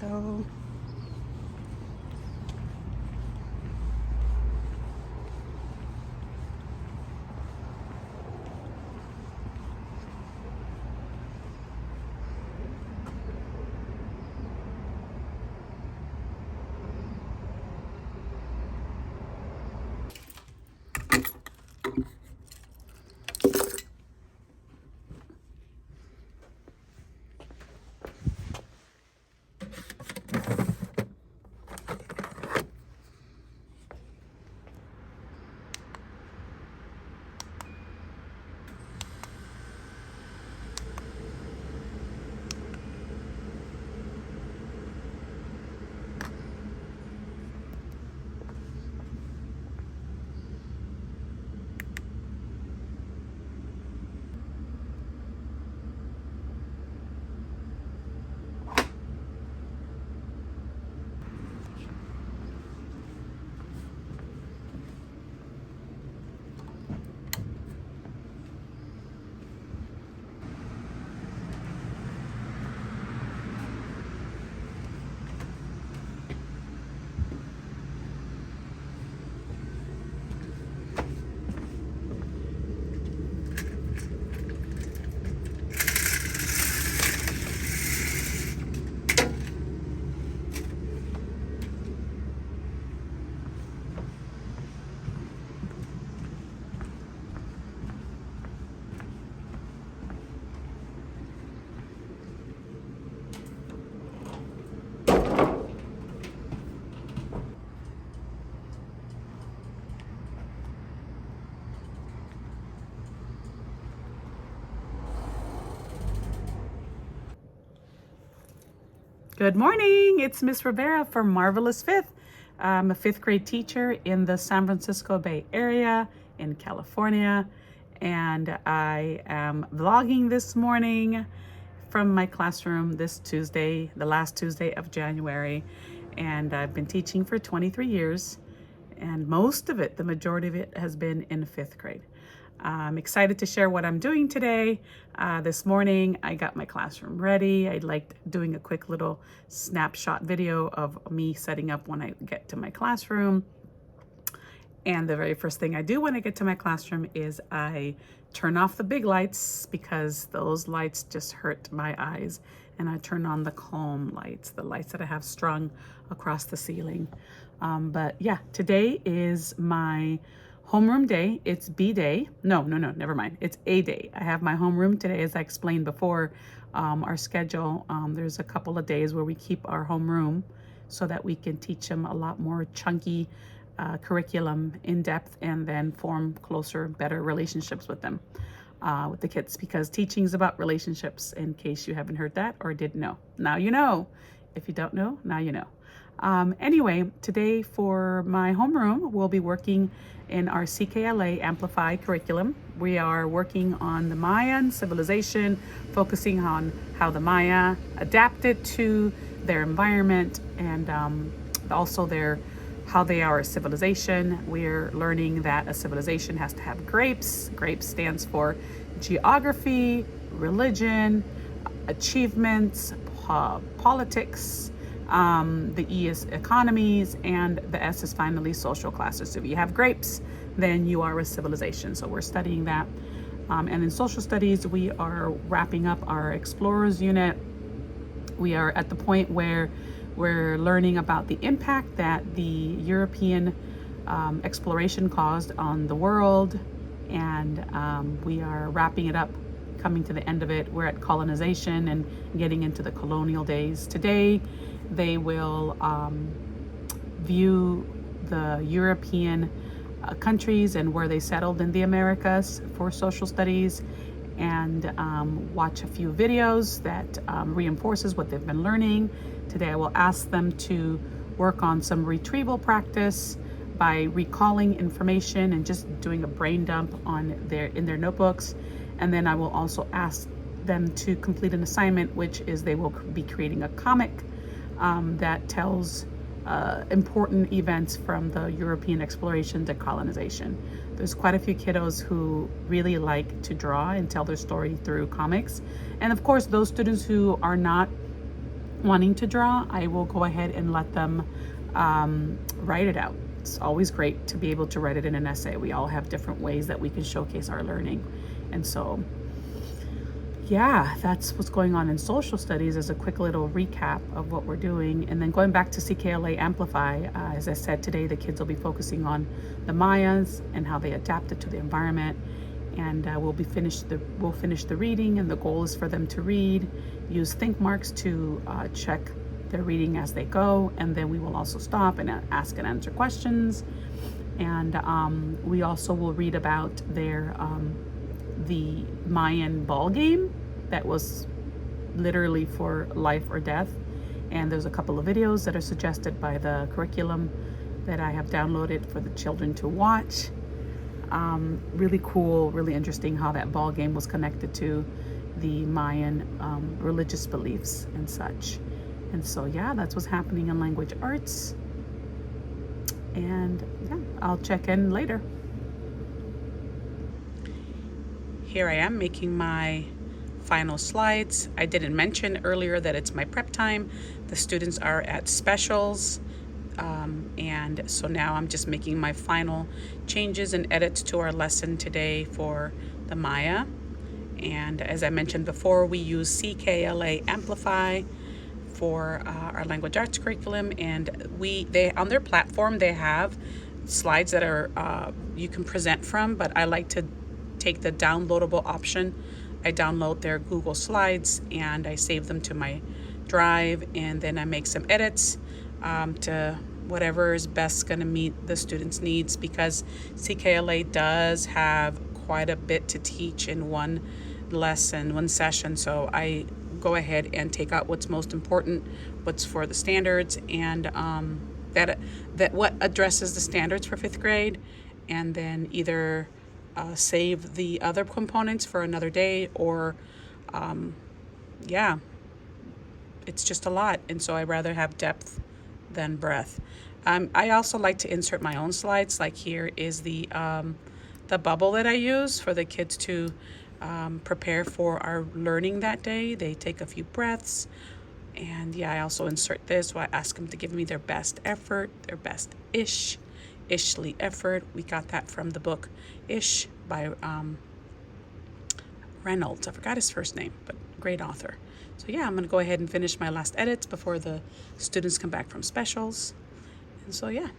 go. Good morning, it's Miss Rivera from Marvelous Fifth. I'm a fifth grade teacher in the San Francisco Bay Area in California, and I am vlogging this morning from my classroom this Tuesday, the last Tuesday of January, and I've been teaching for 23 years, and most of it, the majority of it, has been in fifth grade. I'm excited to share what I'm doing today. This morning, I got my classroom ready. I liked doing a quick little snapshot video of me setting up when I get to my classroom. And the very first thing I do when I get to my classroom is I turn off the big lights because those lights just hurt my eyes. And I turn on the calm lights, the lights that I have strung across the ceiling. But yeah, today is my homeroom day. It's B day. No, never mind. It's A day. I have my homeroom today, as I explained before. Our schedule, there's a couple of days where we keep our homeroom so that we can teach them a lot more chunky curriculum in depth and then form closer, better relationships with them, with the kids, because teaching is about relationships, in case you haven't heard that or didn't know. Now you know. If you don't know, now you know. Anyway, today for my homeroom, we'll be working in our CKLA Amplified curriculum. We are working on the Mayan civilization, focusing on how the Maya adapted to their environment and also how they are a civilization. We're learning that a civilization has to have grapes. Grapes stands for geography, religion, achievements, politics. The E is economies, and the S is finally social classes. So if you have grapes, then you are a civilization. So we're studying that. And in social studies, we are wrapping up our explorers unit. We are at the point where we're learning about the impact that the European exploration caused on the world. And we are wrapping it up, coming to the end of it. We're at colonization and getting into the colonial days. Today, they will view the European countries and where they settled in the Americas for social studies, and watch a few videos that reinforces what they've been learning. Today I will ask them to work on some retrieval practice by recalling information and just doing a brain dump in their notebooks. And then I will also ask them to complete an assignment, which is they will be creating a comic that tells important events from the European exploration to colonization. There's quite a few kiddos who really like to draw and tell their story through comics. And of course, those students who are not wanting to draw, I will go ahead and let them write it out. It's always great to be able to write it in an essay. We all have different ways that we can showcase our learning. And so, yeah, that's what's going on in social studies as a quick little recap of what we're doing. And then going back to CKLA Amplify, as I said today, the kids will be focusing on the Mayas and how they adapted to the environment. And we'll finish the reading, and the goal is for them to read, use think marks to check their reading as they go, and then we will also stop and ask and answer questions. And we also will read about the Mayan ball game that was literally for life or death. And there's a couple of videos that are suggested by the curriculum that I have downloaded for the children to watch. Really cool, really interesting how that ball game was connected to the Mayan religious beliefs and such. And so, yeah, that's what's happening in language arts. And yeah, I'll check in later. Here I am making my final slides. I didn't mention earlier that it's my prep time. The students are at specials. And so now I'm just making my final changes and edits to our lesson today for the Maya. And as I mentioned before, we use CKLA Amplify for our language arts curriculum, and they on their platform they have slides that are you can present from, but I like to take the downloadable option. I download their Google Slides and I save them to my drive, and then I make some edits to whatever is best going to meet the students' needs, because CKLA does have quite a bit to teach in one lesson, one session. So I go ahead and take out what's most important, what's for the standards, and that what addresses the standards for 5th grade, and then either save the other components for another day, or yeah, it's just a lot, and so I rather have depth than breadth. I also like to insert my own slides. Like here is the bubble that I use for the kids to prepare for our learning that day. They take a few breaths, and yeah, I also insert this. So I ask them to give me their best effort, their best ishly effort. We got that from the book Ish by Reynolds. I forgot his first name, but great author. So yeah, I'm going to go ahead and finish my last edits before the students come back from specials. And so yeah.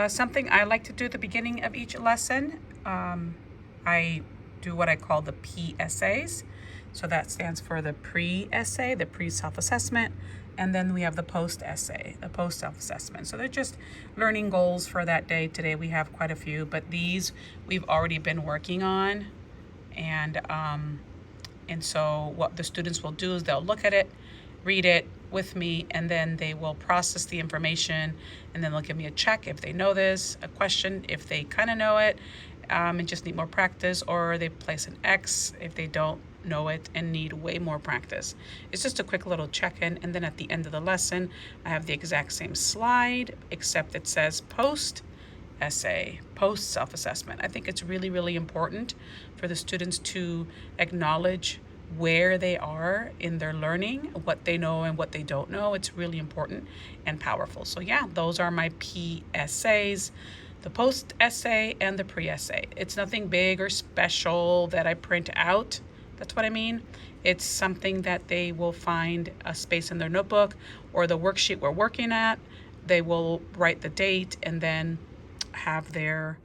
Something I like to do at the beginning of each lesson, I do what I call the PSAs. So that stands for the pre-essay, the pre-self-assessment, and then we have the post-essay, the post-self-assessment. So they're just learning goals for that day. Today we have quite a few, but these we've already been working on. And so what the students will do is they'll look at it, read it with me, and then they will process the information, and then they'll give me a check if they know this, a question if they kind of know it and just need more practice, or they place an X if they don't know it and need way more practice. It's just a quick little check-in, and then at the end of the lesson I have the exact same slide, except it says post essay, post self-assessment. I think it's really, really important for the students to acknowledge where they are in their learning, what they know and what they don't know. It's really important and powerful. So yeah, those are my PSAs, the post essay and the pre-essay. It's nothing big or special that I print out. That's what I mean. It's something that they will find a space in their notebook or the worksheet we're working at. They will write the date and then have their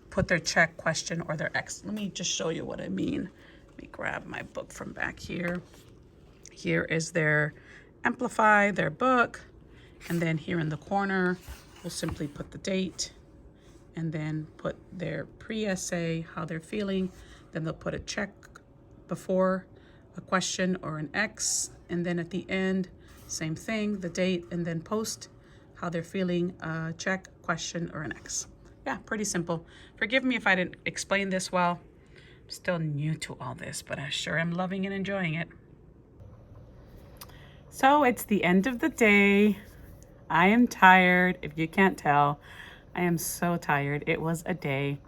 put their check, question, or their X. Let me just show you what I mean. Let me grab my book from back here. Here is their Amplify, their book, and then here in the corner we'll simply put the date and then put their pre-essay, how they're feeling. Then they'll put a check before, a question, or an X, and then at the end same thing, the date, and then post, how they're feeling, check, question, or an X. Yeah, pretty simple. Forgive me if I didn't explain this well. I'm still new to all this, but I sure am loving and enjoying it. So it's the end of the day. I am tired. If you can't tell, I am so tired. It was a day.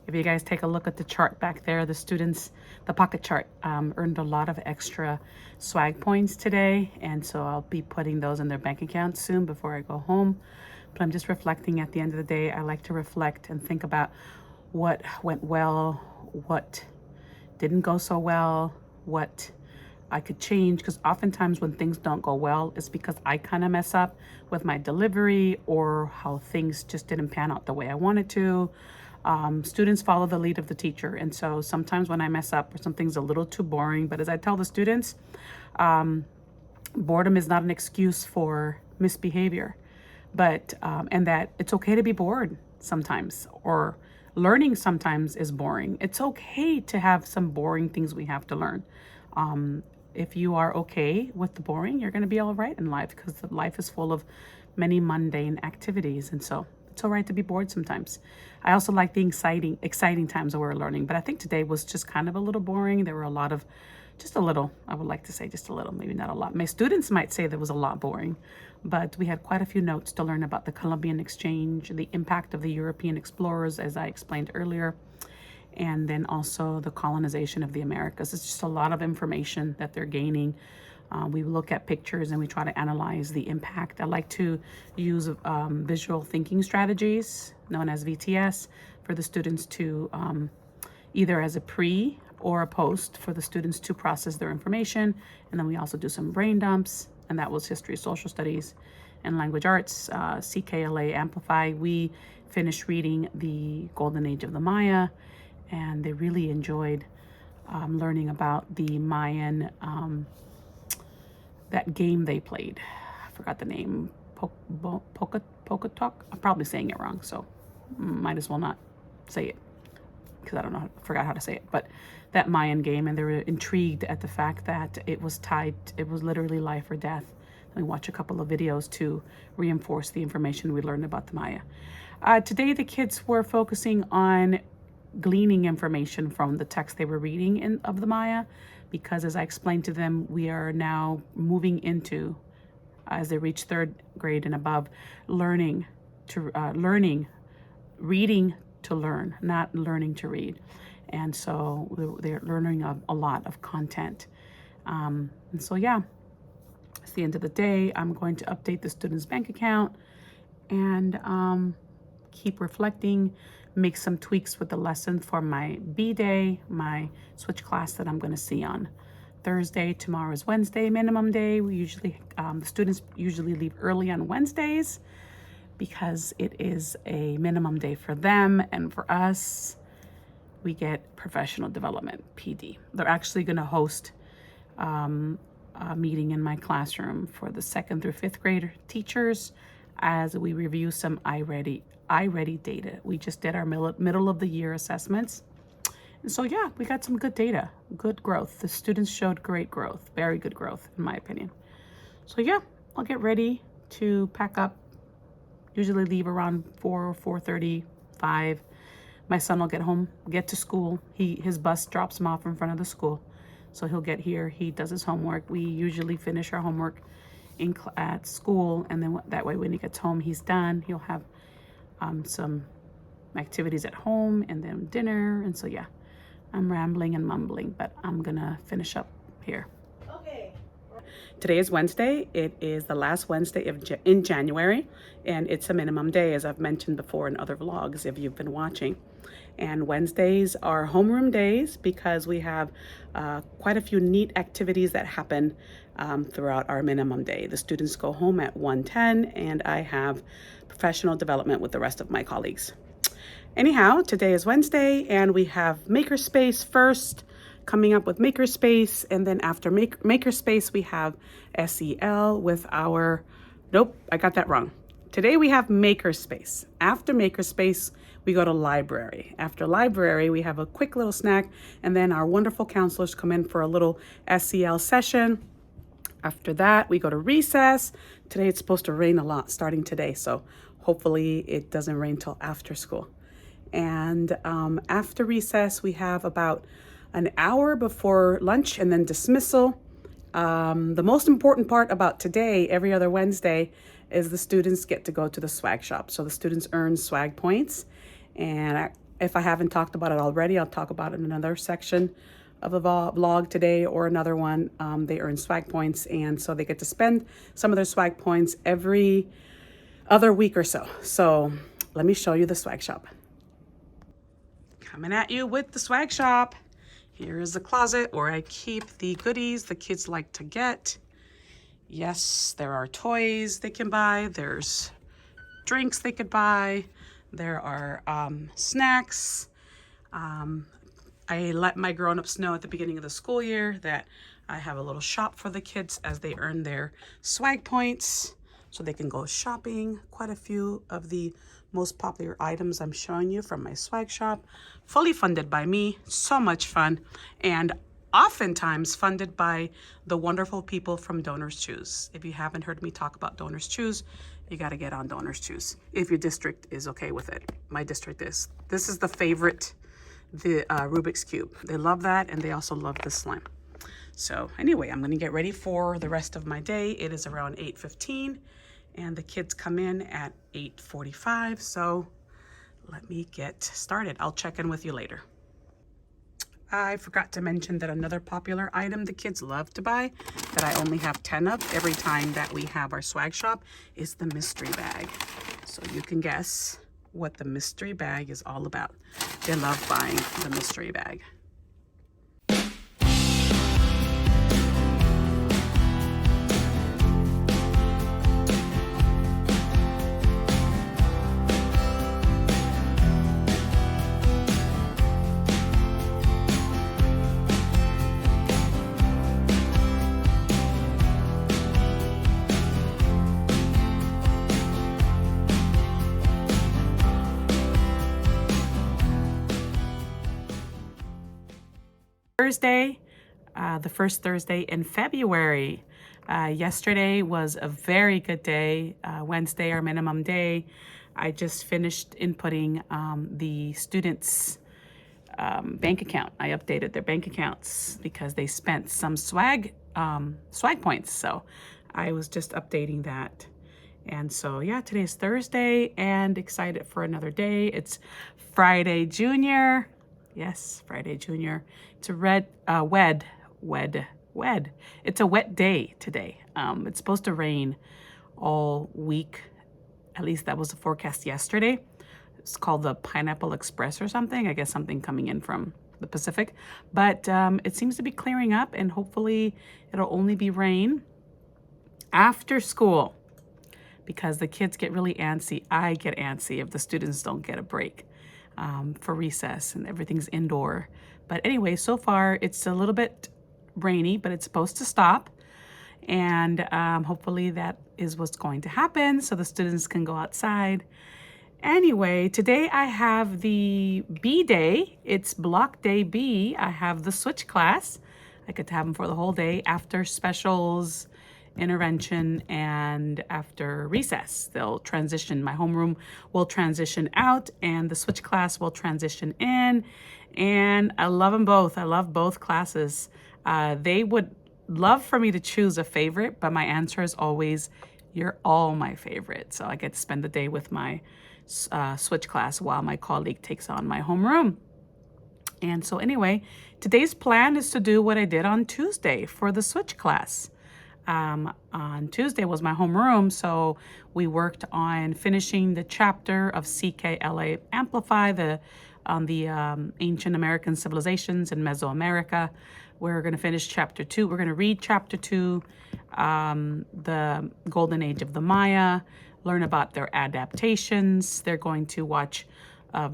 If you guys take a look at the chart back there, the students, the pocket chart, earned a lot of extra swag points today. And so I'll be putting those in their bank accounts soon before I go home. But I'm just reflecting at the end of the day. I like to reflect and think about what went well, what didn't go so well, what I could change, because oftentimes when things don't go well, it's because I kind of mess up with my delivery or how things just didn't pan out the way I wanted to. Students follow the lead of the teacher. And so sometimes when I mess up or something's a little too boring, but as I tell the students, boredom is not an excuse for misbehavior, but, and that it's okay to be bored sometimes, or learning sometimes is boring. It's okay to have some boring things we have to learn. If you are okay with the boring, you're going to be all right in life, because life is full of many mundane activities. And so it's all right to be bored sometimes. I also like the exciting times where we're learning, but I think today was just kind of a little boring. There were a lot of, just a little, I would like to say just a little, maybe not a lot. My students might say there was a lot boring, but we had quite a few notes to learn about the Columbian Exchange, the impact of the European explorers, as I explained earlier, and then also the colonization of the Americas. It's just a lot of information that they're gaining. We look at pictures and we try to analyze the impact. I like to use visual thinking strategies, known as VTS, for the students to either as a pre or a post for the students to process their information. And then we also do some brain dumps, and that was history, social studies, and language arts, CKLA Amplify. We finished reading the Golden Age of the Maya, and they really enjoyed learning about the Mayan, that game they played. I forgot the name, Pocatello. I'm probably saying it wrong, so might as well not say it, because I don't know, forgot how to say it, but that Mayan game, and they were intrigued at the fact that it was literally life or death. And we watch a couple of videos to reinforce the information we learned about the Maya. Today, the kids were focusing on gleaning information from the text they were reading of the Maya, because as I explained to them, we are now moving into, as they reach third grade and above, learning, reading to learn, not learning to read. And so they're learning a lot of content. And so, yeah, it's the end of the day. I'm going to update the student's bank account and keep reflecting, make some tweaks with the lesson for my B-Day, my switch class that I'm going to see on Thursday. Tomorrow is Wednesday, minimum day. We usually, the students usually leave early on Wednesdays because it is a minimum day for them, and for us, we get professional development, PD. They're actually going to host a meeting in my classroom for the 2nd through 5th grade teachers as we review some iReady data. We just did our middle of the year assessments. And so, yeah, we got some good data, good growth. The students showed great growth, very good growth, in my opinion. So, yeah, I'll get ready to pack up. Usually leave around 4:35. My son will get to school. His bus drops him off in front of the school. So he'll get here, he does his homework. We usually finish our homework at school, and then that way when he gets home, he's done. He'll have some activities at home and then dinner. And so, yeah, I'm rambling and mumbling, but I'm gonna finish up here. Okay. Today is Wednesday. It is the last Wednesday in January, and it's a minimum day, as I've mentioned before in other vlogs if you've been watching. And Wednesdays are homeroom days because we have quite a few neat activities that happen throughout our minimum day. The students go home at 1:10, and I have professional development with the rest of my colleagues. Anyhow, today is Wednesday, and we have Makerspace first, coming up with Makerspace, and then after Makerspace, we have SEL with our, nope, I got that wrong. Today we have Makerspace. After Makerspace, we go to library. After library, we have a quick little snack, and then our wonderful counselors come in for a little SEL session. After that, we go to recess. Today it's supposed to rain a lot starting today, so hopefully it doesn't rain till after school. And after recess, we have about an hour before lunch and then dismissal. The most important part about today, every other Wednesday, is the students get to go to the swag shop. So the students earn swag points. And If I haven't talked about it already, I'll talk about it in another section of the vlog today or another one. They earn swag points, and so they get to spend some of their swag points every other week or so. So let me show you the swag shop. Coming at you with the swag shop. Here is the closet where I keep the goodies the kids like to get. Yes, there are toys they can buy. There's drinks they could buy. There are snacks. I let my grown-ups know at the beginning of the school year that I have a little shop for the kids as they earn their swag points so they can go shopping. Quite a few of the most popular items I'm showing you from my swag shop, fully funded by me. So much fun, and oftentimes funded by the wonderful people from Donors Choose. If you haven't heard me talk about Donors Choose, you got to get on Donors Choose if your district is okay with it. My district is. This is the favorite, the Rubik's Cube. They love that, and they also love the slime. So anyway, I'm going to get ready for the rest of my day. It is around 8:15, and the kids come in at 8:45. So let me get started. I'll check in with you later. I forgot to mention that another popular item the kids love to buy that I only have 10 of every time that we have our swag shop is the mystery bag. So you can guess what the mystery bag is all about. They love buying the mystery bag. Thursday, the first Thursday in February. Yesterday was a very good day. Wednesday, our minimum day. I just finished inputting the students' bank account. I updated their bank accounts because they spent some swag points. So I was just updating that. And so, yeah, today's Thursday and excited for another day. It's Friday Junior. Yes, Friday Junior. It's a wed. It's a wet day today. It's supposed to rain all week. At least that was the forecast yesterday. It's called the Pineapple Express or something. I guess something coming in from the Pacific. But it seems to be clearing up, and hopefully it'll only be rain after school because the kids get really antsy. I get antsy if the students don't get a break for recess and everything's indoor. But anyway, so far it's a little bit rainy, but it's supposed to stop. And hopefully that is what's going to happen so the students can go outside. Anyway, today I have the B day. It's block day B. I have the switch class. I get to have them for the whole day after specials, intervention, and after recess. They'll transition. My homeroom will transition out and the switch class will transition in. And I love them both. I love both classes. They would love for me to choose a favorite, but my answer is always, you're all my favorite. So I get to spend the day with my switch class while my colleague takes on my homeroom. And so anyway, today's plan is to do what I did on Tuesday for the switch class. On Tuesday was my homeroom, so we worked on finishing the chapter of CKLA Amplify, on the ancient American civilizations in Mesoamerica. We're going to finish chapter 2. We're going to read chapter 2, the golden age of the Maya, learn about their adaptations. They're going to watch a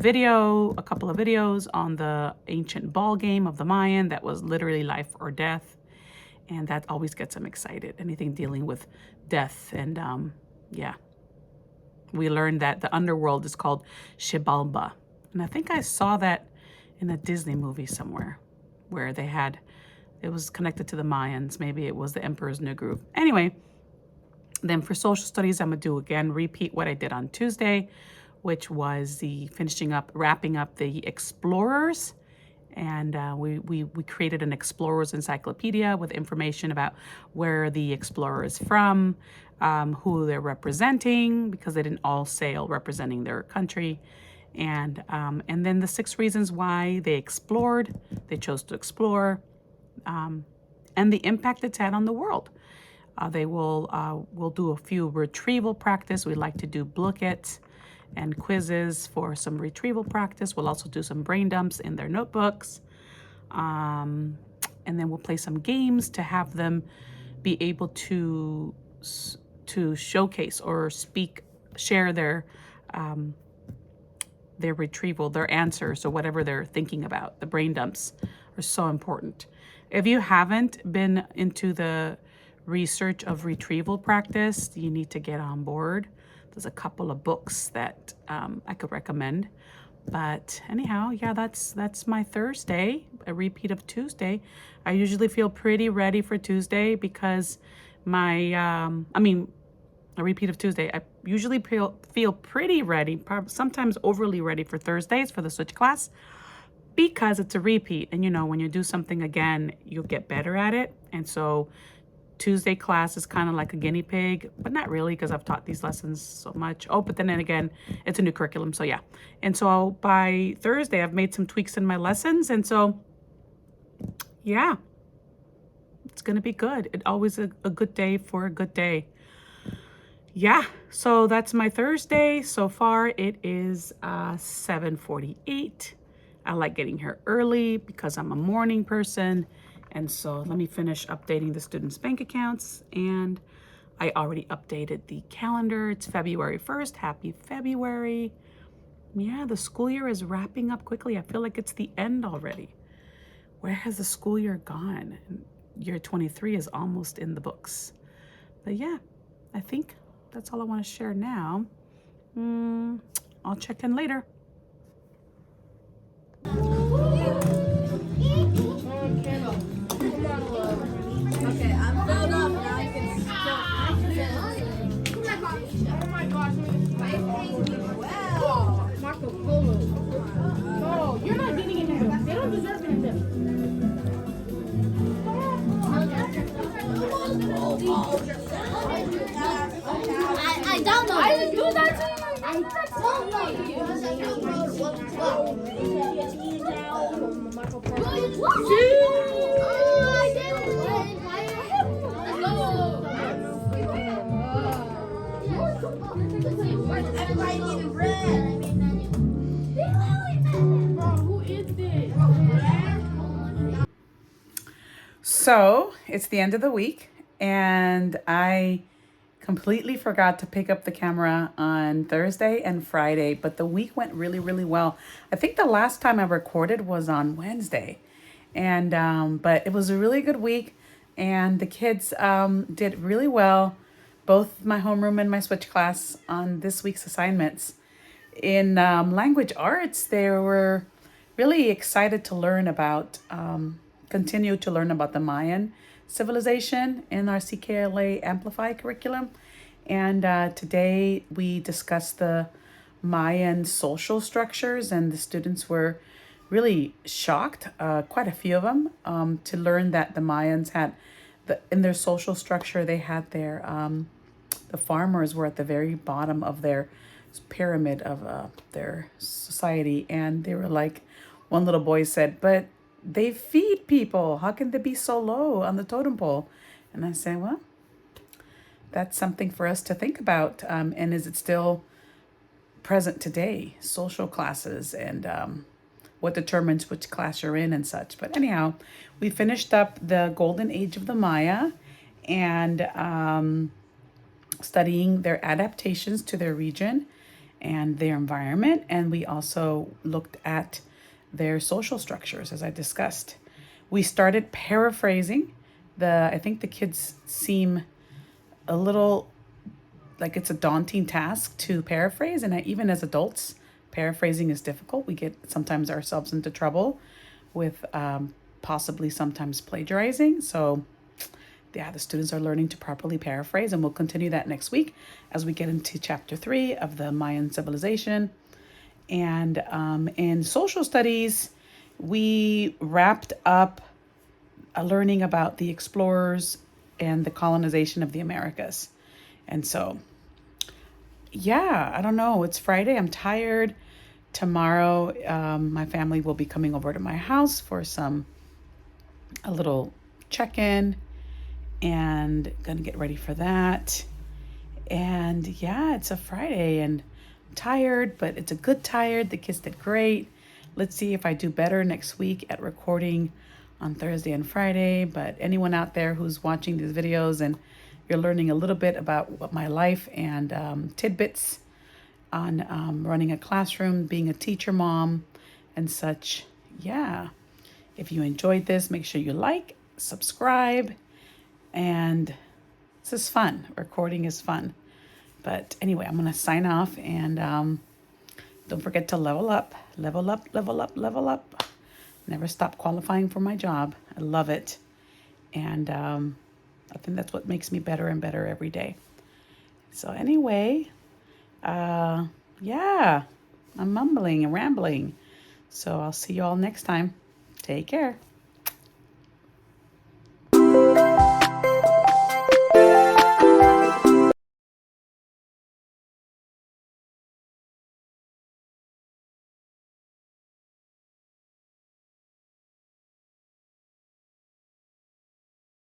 couple of videos on the ancient ball game of the Mayan that was literally life or death. And that always gets them excited. Anything dealing with death. And yeah, we learned that the underworld is called Xibalba. And I think I saw that in a Disney movie somewhere where it was connected to the Mayans. Maybe it was the Emperor's New Groove. Anyway, then for social studies, I'm going to repeat what I did on Tuesday, which was the wrapping up the explorers. And we created an explorers encyclopedia with information about where the explorer is from, who they're representing, because they didn't all sail representing their country. And then the 6 reasons why they chose to explore, and the impact it's had on the world. We'll do a few retrieval practice. We like to do bookets and quizzes for some retrieval practice. We'll also do some brain dumps in their notebooks. And then we'll play some games to have them be able to showcase or share their retrieval, their answers, or whatever they're thinking about. The brain dumps are so important. If you haven't been into the research of retrieval practice, you need to get on board. There's a couple of books that I could recommend. But anyhow, yeah, that's my Thursday, a repeat of Tuesday. I usually feel pretty ready for Tuesday because a repeat of Tuesday. I usually feel pretty ready, sometimes overly ready for Thursdays for the switch class, because it's a repeat. And when you do something again, you'll get better at it. And so Tuesday class is kind of like a guinea pig, but not really, because I've taught these lessons so much. Oh, but then again, it's a new curriculum, so yeah. And so by Thursday, I've made some tweaks in my lessons, and so yeah, it's gonna be good. It's always a good day for a good day. Yeah, so that's my Thursday. So far, it is 7:48. I like getting here early because I'm a morning person. And so let me finish updating the students' bank accounts. And I already updated the calendar. It's February 1st. Happy February. Yeah, the school year is wrapping up quickly. I feel like it's the end already. Where has the school year gone? Year 23 is almost in the books. But yeah, I think that's all I want to share now. I'll check in later. Okay, I'm filled up now. I can still. Oh my gosh. Wow. Marco Polo. No, you're not getting in there. They don't deserve it in there. I don't know. I didn't do that to you. I So it's the end of the week, and I completely forgot to pick up the camera on Thursday and Friday, but the week went really, really well. I think the last time I recorded was on Wednesday, and but it was a really good week, and the kids did really well, both my homeroom and my switch class, on this week's assignments. In language arts, they were really excited to learn about, continue to learn about the Mayan civilization in our CKLA Amplify curriculum. And today we discussed the Mayan social structures, and the students were really shocked, quite a few of them, to learn that the Mayans had, in their social structure, they had the farmers were at the very bottom of their pyramid of their society. And they were like, one little boy said, but they feed people. How can they be so low on the totem pole? And I said, well, that's something for us to think about. And is it still present today? Social classes and what determines which class you're in and such. But anyhow, we finished up the golden age of the Maya and studying their adaptations to their region and their environment. And we also looked at their social structures, as I discussed. We started paraphrasing. I think the kids seem a little like it's a daunting task to paraphrase, and even as adults, paraphrasing is difficult. We get sometimes ourselves into trouble with possibly sometimes plagiarizing. So yeah, the students are learning to properly paraphrase, and we'll continue that next week as we get into chapter 3 of the Mayan civilization. And in social studies, we wrapped up learning about the explorers and the colonization of the Americas. And so, yeah, I don't know. It's Friday. I'm tired. tomorrow, my family will be coming over to my house for a little check-in, and gonna get ready for that. And yeah, it's a Friday and I'm tired, but it's a good tired. The kids did great. Let's see if I do better next week at recording on Thursday and Friday. But anyone out there who's watching these videos and you're learning a little bit about what my life and tidbits on running a classroom, being a teacher mom and such, yeah. If you enjoyed this, make sure you like, subscribe, and this is fun. Recording is fun. But anyway, I'm going to sign off, and don't forget to level up, level up, level up, level up. Never stop qualifying for my job. I love it. And I think that's what makes me better and better every day. So anyway, yeah, I'm mumbling and rambling. So I'll see you all next time. Take care.